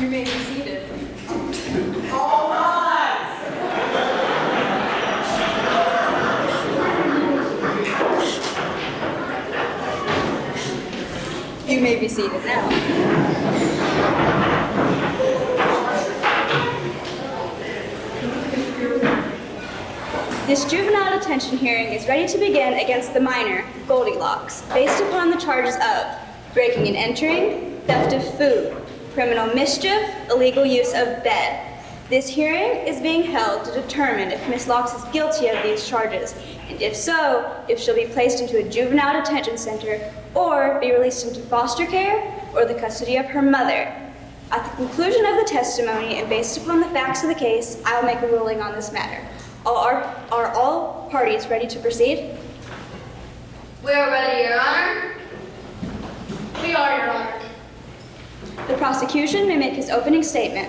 You may be seated. All rise! You may be seated now. This juvenile detention hearing is ready to begin against the minor, Goldie Locks, based upon the charges of breaking and entering, theft of food, criminal mischief, illegal use of bed. This hearing is being held to determine if Miss Locks is guilty of these charges, and if so, if she'll be placed into a juvenile detention center or be released into foster care or the custody of her mother. At the conclusion of the testimony and based upon the facts of the case, I will make a ruling on this matter. Are all parties ready to proceed? We are ready, Your Honor. We are, Your Honor. The prosecution may make his opening statement.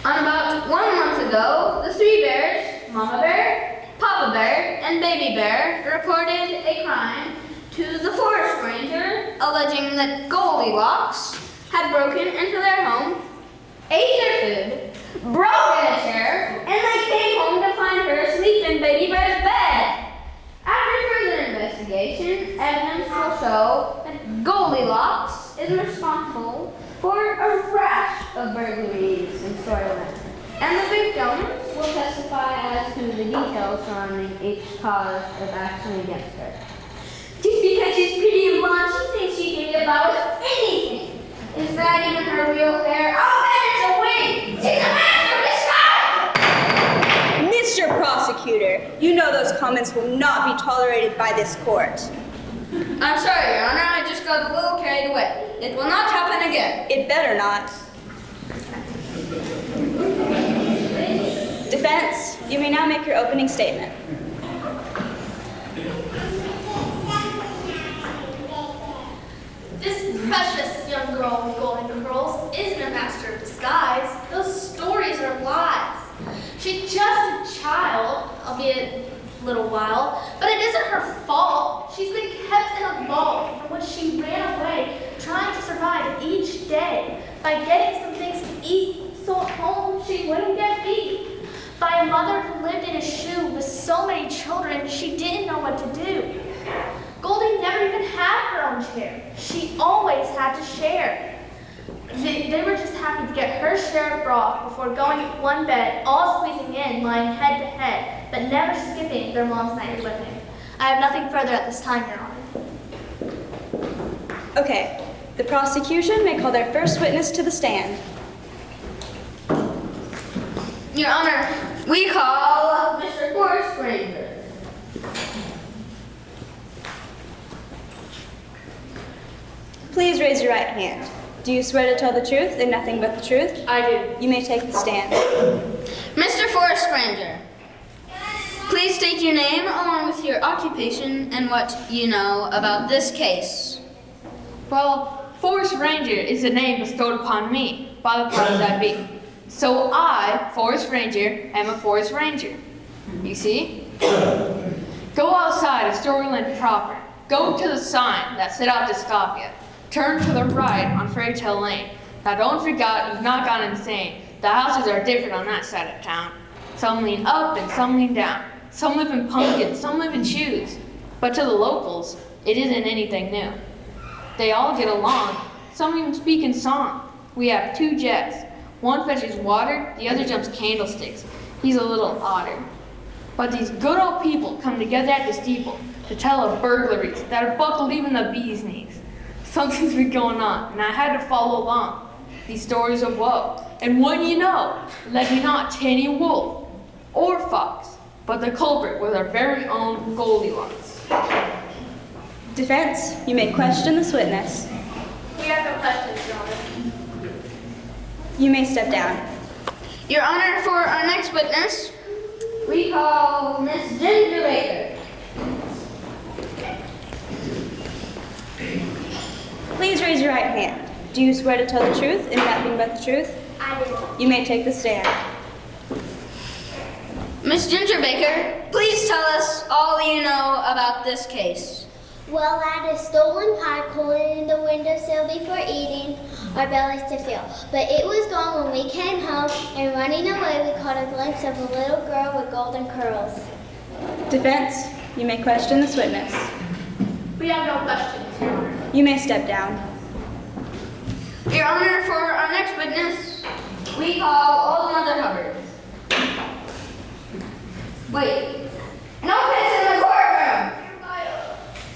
On about 1 month ago, the three bears, Mama Bear, Papa Bear, and Baby Bear, reported a crime to the forest ranger, alleging that Goldie Locks had broken into their home, ate their food, broken a chair, and they came home to find her asleep in Baby Bear's bed. After further investigation, evidence will show that Goldie Locks is responsible for a rash of burglaries in Storyland, and the victims will testify as to the details surrounding each cause of action against her. Just because she's pretty and blonde, she thinks she can get about with anything. Is that even her real hair? Oh, and it's a wig! She's a master of disguise! Mr. Prosecutor, you know those comments will not be tolerated by this court. I'm sorry, Your Honor, I just got a little carried away. It will not happen again. It better not. Defense, you may now make your opening statement. This precious young girl with golden curls isn't a master of disguise. Those stories are lies. She's just a child, albeit a little while, but it isn't her fault. She's been kept in a vault from which she ran away, trying to survive each day by getting some things to eat, so at home she wouldn't get beat. By a mother who lived in a shoe with so many children, she didn't know what to do. Goldie never even had her own chair. She always had to share. They were just happy to get her share of broth before going to one bed, all squeezing in, lying head to head, but never skipping their mom's nightly whipping. I have nothing further at this time, Your Honor. Okay, the prosecution may call their first witness to the stand. Your Honor, we call Mr. Forest Ranger. Please raise your right hand. Do you swear to tell the truth and nothing but the truth? I do. You may take the stand. Mr. Forest Ranger, please state your name along with your occupation and what you know about this case. Well, Forest Ranger is a name bestowed upon me by the powers that be. So I, Forest Ranger, am a Forest Ranger. You see? Go outside of Storyland proper. Go to the sign that set out to stop you. Turn to the right on Fairytale Lane. Now don't forget you've not gone insane. The houses are different on that side of town. Some lean up and some lean down. Some live in pumpkins, some live in shoes. But to the locals, it isn't anything new. They all get along. Some even speak in song. We have 2 Jets. One fetches water, the other jumps candlesticks. He's a little otter. But these good old people come together at the steeple to tell of burglaries that are buckled even the bee's knees. Something's been going on, and I had to follow along. These stories of woe. And when you know, let me not to any wolf or fox, but the culprit was our very own Goldie Locks. Defense, you may question this witness. We have no questions, Your Honor. You may step down. Your Honor, for our next witness, we call Miss Ginger Baker. Please raise your right hand. Do you swear to tell the truth and nothing but the truth? I do. You may take the stand. Miss Ginger Baker, please tell us all you know about this case. Well, I had a stolen pie cooling in the windowsill before eating, our bellies to fill. But it was gone when we came home, and running away, we caught a glimpse of a little girl with golden curls. Defense, you may question this witness. We have no questions, Your Honor. You may step down. Your Honor, for our next witness, we call Old Mother Hubbard. Wait, no pets in the courtroom!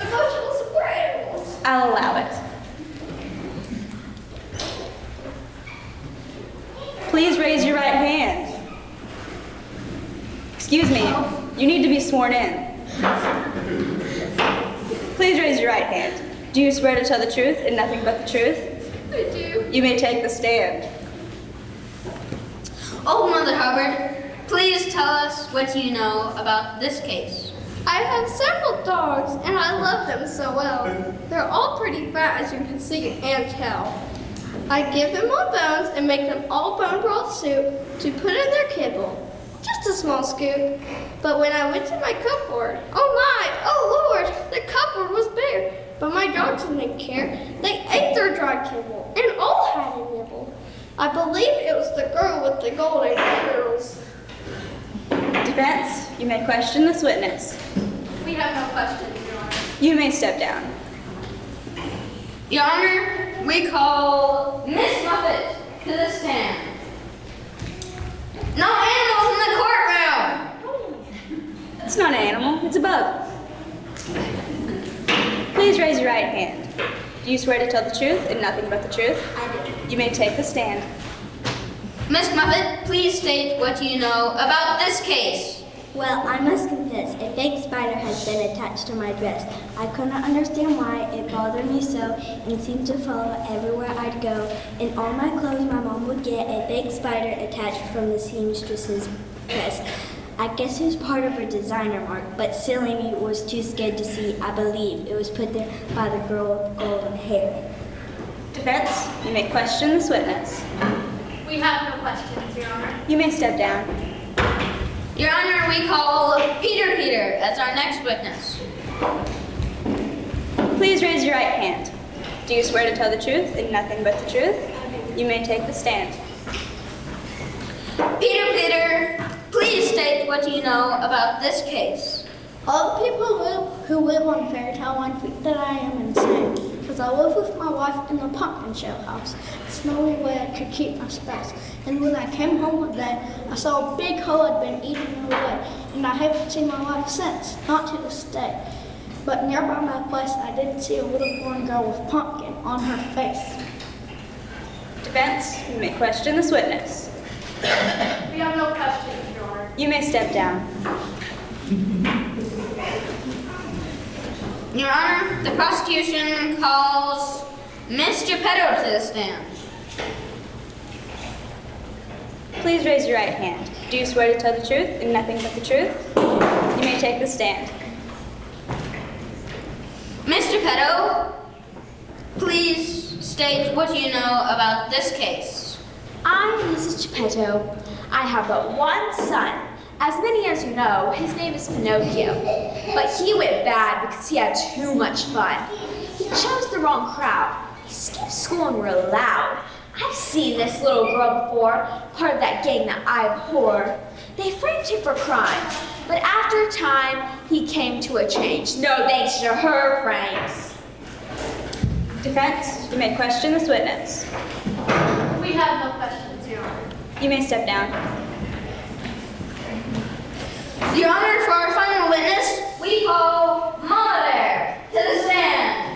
Emotional support animals. I'll allow it. Please raise your right hand. Excuse me, you need to be sworn in. Please raise your right hand. Do you swear to tell the truth and nothing but the truth? I do. You may take the stand. Old Mother Hubbard, please tell us what you know about this case. I have several dogs, and I love them so well. They're all pretty fat, as you can see and tell. I give them all bones and make them all bone broth soup to put in their kibble. Just a small scoop. But when I went to my cupboard, oh Lord, the cupboard was bare. But my dogs didn't care. They ate their dry kibble and all had a nibble. I believe it was the girl with the golden curls. Defense, you may question this witness. We have no questions, Your Honor. You may step down. Your Honor, we call Miss Muffet to the stand. No animals in the courtroom! It's not an animal, it's a bug. Please raise your right hand. Do you swear to tell the truth and nothing but the truth? I do. You may take the stand. Miss Muffet, please state what you know about this case. Well, I must confess, a big spider has been attached to my dress. I could not understand why it bothered me so and seemed to follow everywhere I'd go. In all my clothes, my mom would get a big spider attached from the seamstress's dress. I guess it was part of her designer mark, but silly me was too scared to see. I believe it was put there by the girl with golden hair. Defense, you may question this witness. We have no questions, Your Honor. You may step down. Your Honor, we call Peter as our next witness. Please raise your right hand. Do you swear to tell the truth and nothing but the truth? You may take the stand. Peter, please state what you know about this case. All the people who live on Fairytale Line think that I am insane, because I live with my wife in the pumpkin shell house. It's the only way I could keep my spouse. And when I came home one day, I saw a big hole had been eaten away, and I haven't seen my wife since, not to this day. But nearby my place, I did see a little blonde girl with pumpkin on her face. Defense, you may question this witness. We have no questions, Your Honor. You may step down. Your Honor, the prosecution calls Miss Geppetto to the stand. Please raise your right hand. Do you swear to tell the truth and nothing but the truth? You may take the stand. Miss Geppetto, please state what you know about this case. I'm Mrs. Geppetto. I have but one son. As many as you know, his name is Pinocchio. But he went bad because he had too much fun. He chose the wrong crowd. He skipped school and were loud. I've seen this little girl before, part of that gang that I abhor. They framed him for crimes, but after a time, he came to a change. No thanks to her pranks. Defense, you may question this witness. We have no questions, Your Honor. You may step down. Your Honor, for our final witness, we call Mama Bear to the stand.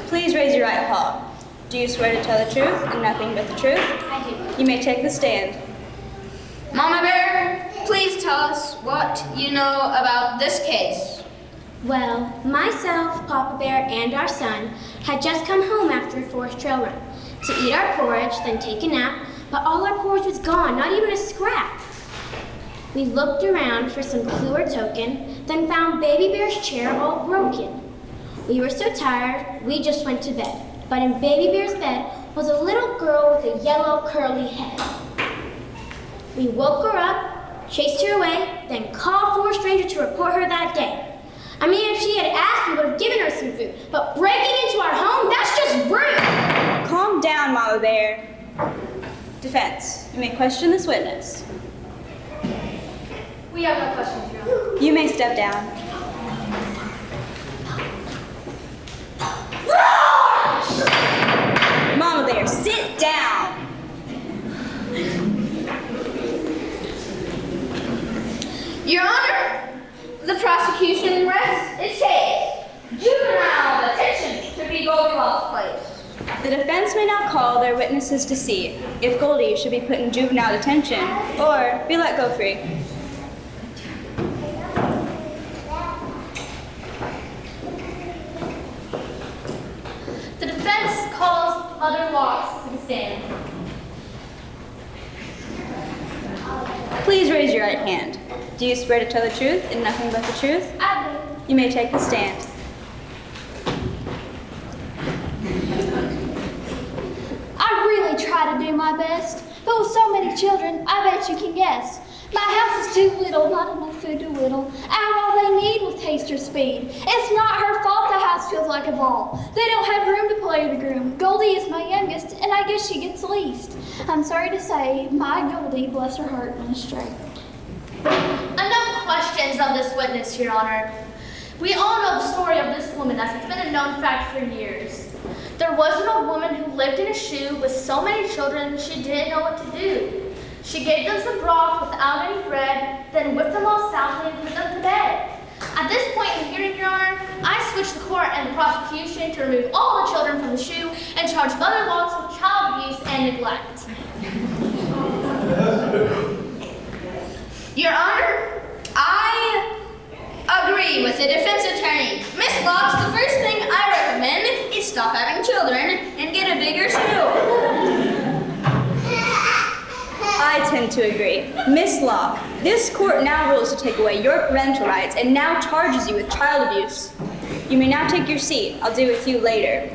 Please raise your right paw. Do you swear to tell the truth and nothing but the truth? I do. You may take the stand. Mama Bear, please tell us what you know about this case. Well, myself, Papa Bear, and our son had just come home after a forest trail run to eat our porridge, then take a nap, but all our porridge was gone, not even a scrap. We looked around for some clue or token, then found Baby Bear's chair all broken. We were so tired, we just went to bed. But in Baby Bear's bed was a little girl with a yellow curly head. We woke her up, chased her away, then called for a stranger to report her that day. I mean, if she had asked, we would have given her some food, but breaking into our home, that's just rude! Calm down, Mama Bear. Defense, you may question this witness. We have no questions, Your Honor. You may step down. Mama Bear, sit down. Your Honor, the prosecution rests its case. Juvenile detention to be Goldie Locks placed. The defense may now call their witnesses to see if Goldie should be put in juvenile detention or be let go free. The defense calls Mother Locks to the stand. Please raise your right hand. Do you swear to tell the truth and nothing but the truth? I do. You may take the stand. I really try to do my best, but with so many children, I bet you can guess. My house is too little, not enough food to whittle, and all they need with taste or speed. It's not her fault the house feels like a vault. They don't have room to play the groom. Goldie is my youngest, and I guess she gets least. I'm sorry to say, my Goldie, bless her heart, went astray. Enough questions of this witness, Your Honor. We all know the story of this woman as it's been a known fact for years. There was an old woman who lived in a shoe with so many children she didn't know what to do. She gave them some broth without any bread, then whipped them all soundly and put them to bed. At this point in the hearing, Your Honor, I switched the court and the prosecution to remove all the children from the shoe and charge Mother Locks with child abuse and neglect. Your Honor, I agree with the defense attorney. Miss Locks, the first thing I recommend is stop having children and get a bigger shoe. I tend to agree. Miss Locke, this court now rules to take away your parental rights and now charges you with child abuse. You may now take your seat. I'll deal with you later.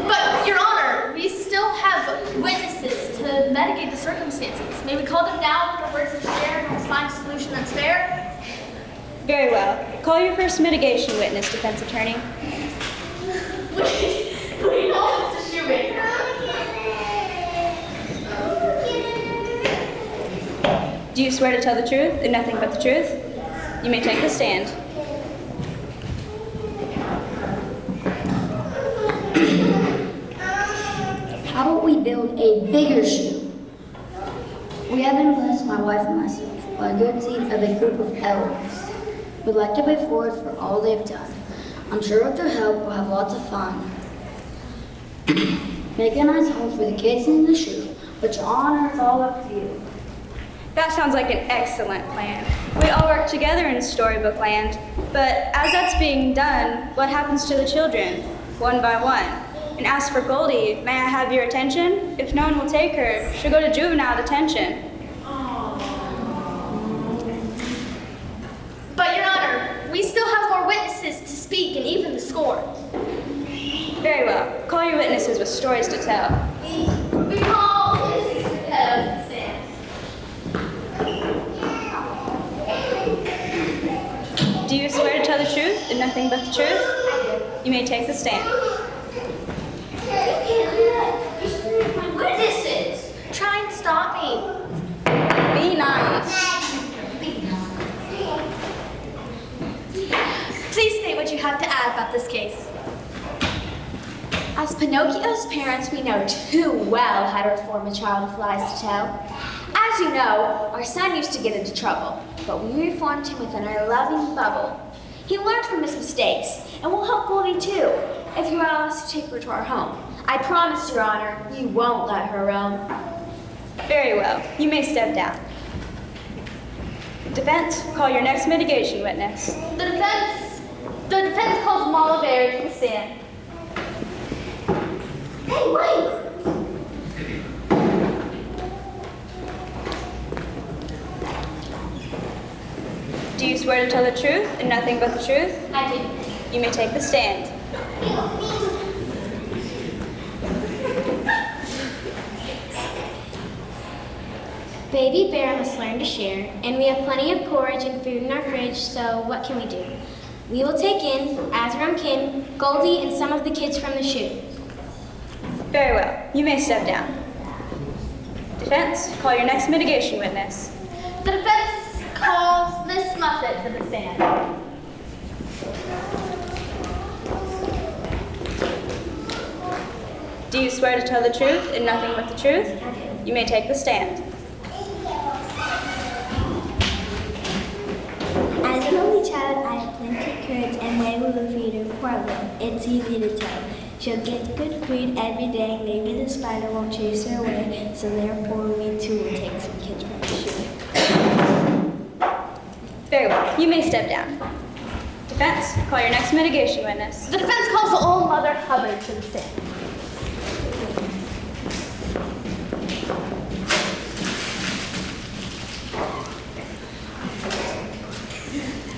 But, Your Honor, we still have witnesses to mitigate the circumstances. May we call them now with our words of share and let's find a solution that's fair? Very well. Call your first mitigation witness, defense attorney. We know it's a shoemaker. Do you swear to tell the truth and nothing but the truth? You may take the stand. How about we build a bigger shoe? We have been blessed, my wife and myself, by a good seed of a group of elders. We'd like to pay forward for all they've done. I'm sure with their help we'll have lots of fun. Make a nice home for the kids in the shoe, but your honor is all up to you. That sounds like an excellent plan. We all work together in storybook land, but as that's being done, what happens to the children, one by one? And as for Goldie, may I have your attention? If no one will take her, she'll go to juvenile detention. But, Your Honor, we still have more witnesses to speak and even the score. Very well. Call your witnesses with stories to tell. We call this stand. Do you swear to tell the truth and nothing but the truth? You may take the stand. Witnesses, try and stop me. Be nice. Please state what you have to add about this case. As Pinocchio's parents, we know too well how to reform a child with lies to tell. As you know, our son used to get into trouble, but we reformed him within our loving bubble. He learned from his mistakes, and we'll help Goldie too, if you allow us to take her to our home. I promise, Your Honor, you won't let her roam. Very well. You may step down. Defense, call your next mitigation witness. The defense calls Mama Bear to the stand. Hey, wait! Do you swear to tell the truth and nothing but the truth? I do. You may take the stand. Baby Bear must learn to share, and we have plenty of porridge and food in our fridge, so what can we do? We will take in, as our own kin, Goldie and some of the kids from the shoe. Very well. You may step down. Defense, call your next mitigation witness. The defense calls Miss Muffet to the stand. Do you swear to tell the truth and nothing but the truth? You may take the stand. As an only child, I have plenty of courage and way with a feeder for a will. It's easy to tell. She'll get good food every day. Maybe the spider won't chase her away, so therefore we too will take some kids from the shoe. Very well. You may step down. Defense, call your next mitigation witness. The defense calls the old Mother Hubbard to the stand.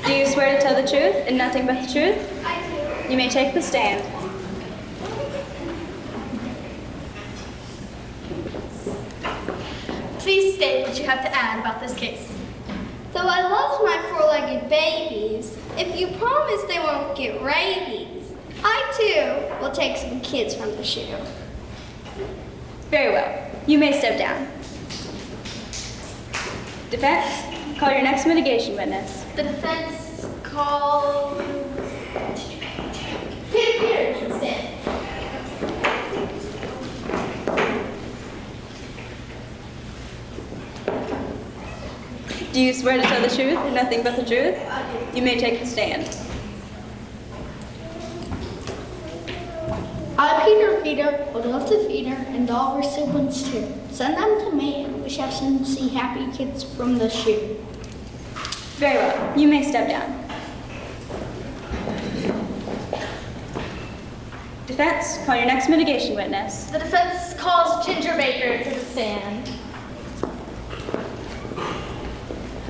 Do you swear to tell the truth and nothing but the truth? I do. You may take the stand. Please state what you have to add about this case. Though I love my four-legged babies, if you promise they won't get rabies, I too will take some kids from the shoe. Very well. You may step down. Defense, call your next mitigation witness. The defense calls Peter to the stand. Do you swear to tell the truth and nothing but the truth? You may take the stand. I, Peter, would love to feed her and all her siblings too. Send them to me and we shall soon see happy kids from the shoe. Very well. You may step down. Defense, call your next mitigation witness. The defense calls Ginger Baker to the stand.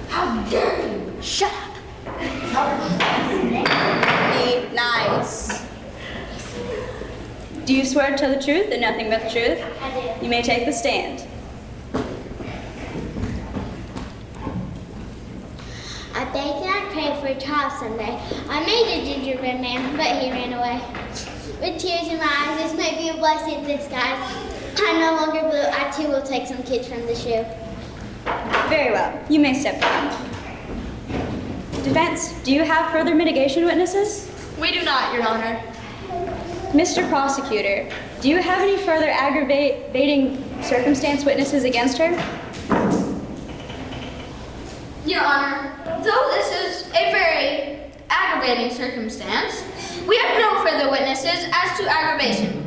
How dare you! Shut up! Be nice. Do you swear to tell the truth and nothing but the truth? I do. You may take the stand. I begged and I prayed for a child someday. I made a gingerbread man, but he ran away. With tears in my eyes, this may be a blessing in disguise. I'm no longer blue. I too will take some kids from the shoe. Very well. You may step down. Defense, do you have further mitigation witnesses? We do not, Your Honor. Mr. Prosecutor, do you have any further aggravating circumstance witnesses against her? Your Honor, though this is a very aggravating circumstance, we have no further witnesses as to aggravation.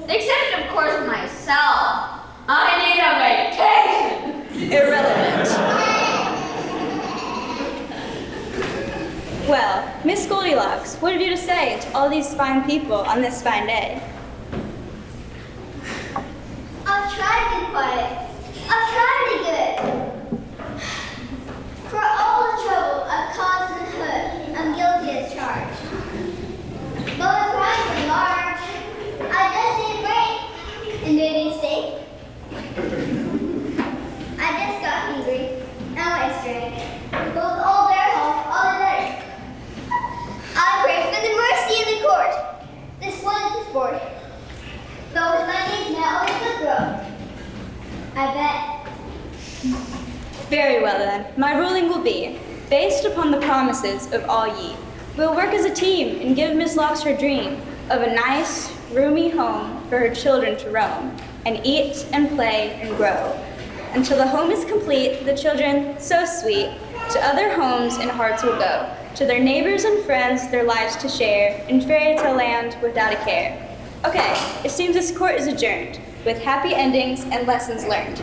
Except, of course, myself. I need a vacation! Irrelevant. Well, Miss Goldilocks, what have you to say to all these fine people on this fine day? I'll try to be quiet. I'll try to be good. For all the trouble I've caused in the hood, I'm guilty as charged. But my crimes are large. I just ate break and made a mistake. I just got angry. Now I drank. Both all their home, all the better. I pray for the mercy in the court. This one is sport. Though my knees now is the throat. I bet. Very well then, my ruling will be, based upon the promises of all ye, we'll work as a team and give Miss Locks her dream of a nice, roomy home for her children to roam, and eat and play and grow. Until the home is complete, the children, so sweet, to other homes and hearts will go, to their neighbors and friends their lives to share, in fairy tale land without a care. Okay, it seems this court is adjourned, with happy endings and lessons learned.